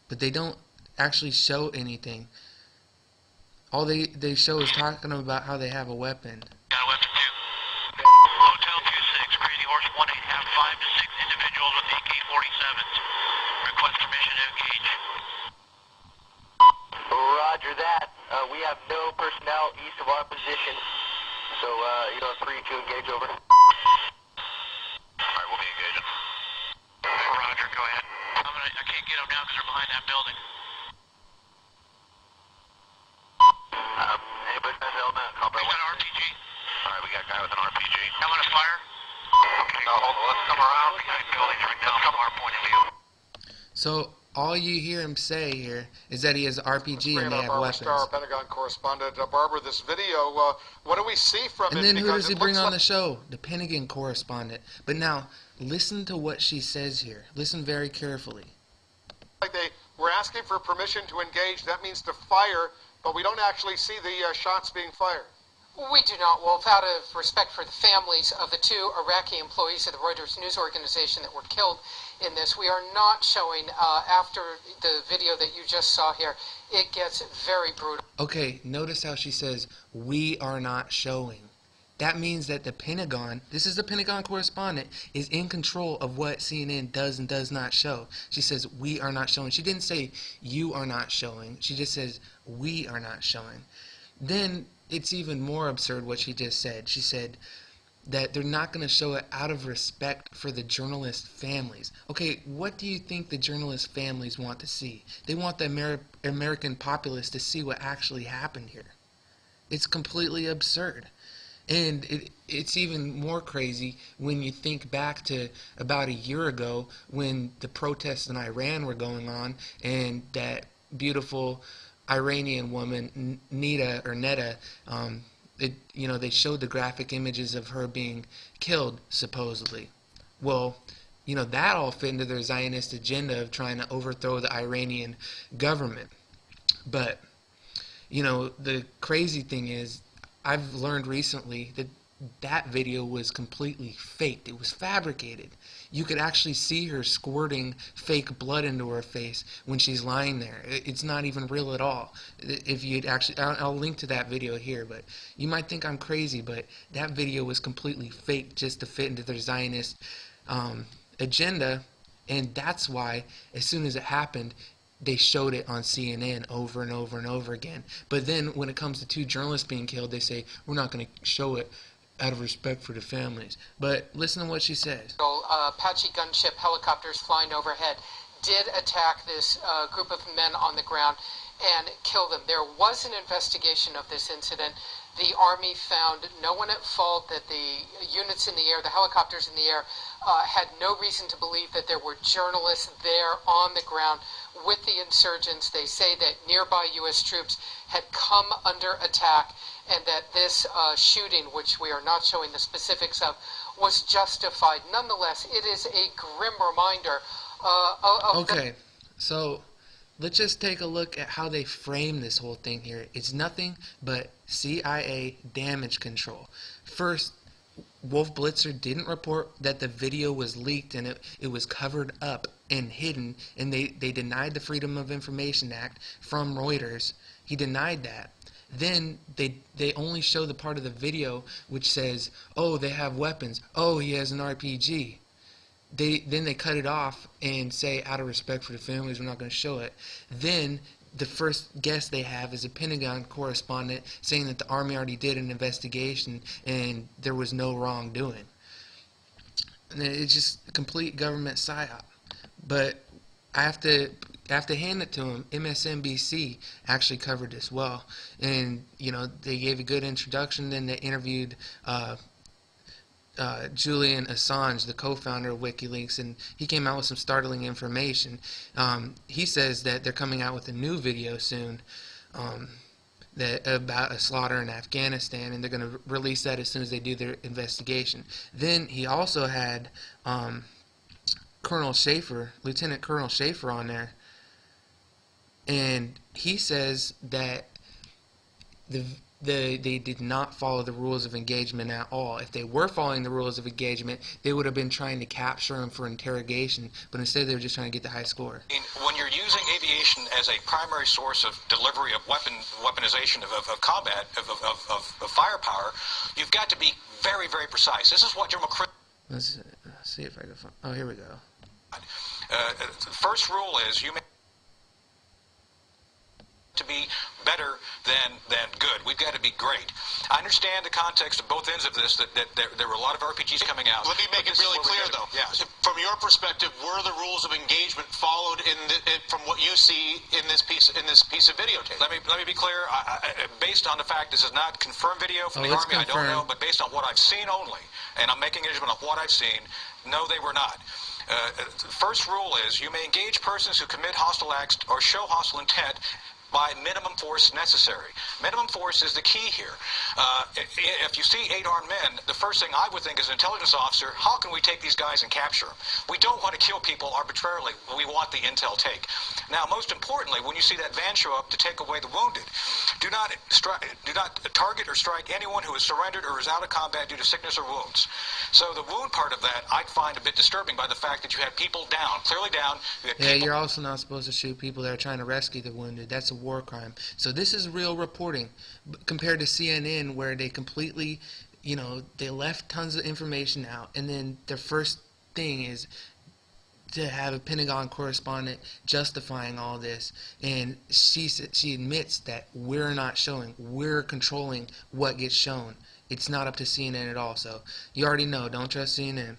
but they don't actually show anything. All they show is talking about how they have a weapon. Got a weapon too. Hotel 26, Crazy Horse 18, have 5 to 6 individuals with AK-47s. Request permission to engage. Roger that. We have no personnel east of our position, so you are free to engage over. Alright, we'll be engaging. Roger, go ahead. I can't get them now because they're behind that building. Anybody got an element? He's got an RPG. Alright, we got a guy with an RPG. I'm gonna fire. Okay, now hold on, let's come around behind buildings right now from our point of view. So all you hear him say here is that he has an RPG and they have weapons. Star, Pentagon correspondent Barbara, this video, what do we see from it? And then who does he bring on the show? The Pentagon correspondent. But now, listen to what she says here. Listen very carefully. Like they were asking for permission to engage. That means to fire, but we don't actually see the shots being fired. We do not, Wolf. Out of respect for the families of the 2 Iraqi employees of the Reuters news organization that were killed in this, we are not showing, after the video that you just saw here, it gets very brutal. Okay, notice how she says, we are not showing. That means that the Pentagon, this is the Pentagon correspondent, is in control of what CNN does and does not show. She says, we are not showing. She didn't say, you are not showing. She just says, we are not showing. Then it's even more absurd what she just said. She said that they're not going to show it out of respect for the journalist families. Okay, what do you think the journalist families want to see? They want the American populace to see what actually happened here. It's completely absurd. And it's even more crazy when you think back to about a year ago when the protests in Iran were going on and that beautiful Iranian woman, Neda, they showed the graphic images of her being killed, supposedly. Well, that all fit into their Zionist agenda of trying to overthrow the Iranian government. But, the crazy thing is, I've learned recently that that video was completely faked. It was fabricated. You could actually see her squirting fake blood into her face when she's lying there. It's not even real at all. If you'd actually, I'll link to that video here, but you might think I'm crazy, but that video was completely fake just to fit into their Zionist agenda, and that's why as soon as it happened, they showed it on CNN over and over and over again. But then when it comes to 2 journalists being killed, they say, we're not going to show it out of respect for the families. But listen to what she says. Apache gunship helicopters flying overhead did attack this group of men on the ground and kill them. There was an investigation of this incident. The Army found no one at fault, that the units in the air, the helicopters in the air, had no reason to believe that there were journalists there on the ground with the insurgents. They say that nearby U.S. troops had come under attack and that this shooting, which we are not showing the specifics of, was justified. Nonetheless, it is a grim reminder of okay, so let's just take a look at how they frame this whole thing here. It's nothing but CIA damage control. First, Wolf Blitzer didn't report that the video was leaked and it was covered up and hidden, and they denied the Freedom of Information Act from Reuters. He denied that. Then they only show the part of the video which says, oh, they have weapons, oh, he has an RPG. Then they cut it off and say, out of respect for the families, we're not going to show it. Then the first guest they have is a Pentagon correspondent saying that the Army already did an investigation and there was no wrongdoing. And it's just a complete government psyop. But I have to hand it to him. MSNBC actually covered this well, and they gave a good introduction. Then they interviewed Julian Assange, the co-founder of WikiLeaks, and he came out with some startling information. He says that they're coming out with a new video soon about a slaughter in Afghanistan, and they're going to release that as soon as they do their investigation. Then he also had Lieutenant Colonel Schaefer on there, and he says that the they did not follow the rules of engagement at all. If they were following the rules of engagement, they would have been trying to capture him for interrogation, but instead they were just trying to get the high score. When you're using aviation as a primary source of delivery of weaponization of combat, of firepower, you've got to be very, very precise. This is what General Let's see if I can find. Oh, here we go. The first rule is you may to be better than good. We've got to be great. I understand the context of both ends of this, that there were a lot of RPGs coming out. Let me make it really clear, though. Yeah. From your perspective, were the rules of engagement followed from what you see in this piece of videotape? Let me be clear. Based on the fact this is not confirmed video from the Army, I don't know, but based on what I've seen only, and I'm making a judgment of what I've seen, no, they were not. The first rule is you may engage persons who commit hostile acts or show hostile intent by minimum force necessary. Minimum force is the key here. If you see 8 armed men, the first thing I would think as an intelligence officer, how can we take these guys and capture them? We don't want to kill people arbitrarily. We want the intel take. Now, most importantly, when you see that van show up to take away the wounded, do not target or strike anyone who has surrendered or is out of combat due to sickness or wounds. So the wound part of that I find a bit disturbing by the fact that you had people down, clearly down. Yeah, you're also not supposed to shoot people that are trying to rescue the wounded. That's a war crime. So this is real reporting compared to CNN, where they completely, they left tons of information out, and then their first thing is to have a Pentagon correspondent justifying all this, and she admits that we're not showing, we're controlling what gets shown. It's not up to CNN at all. So you already know, don't trust CNN.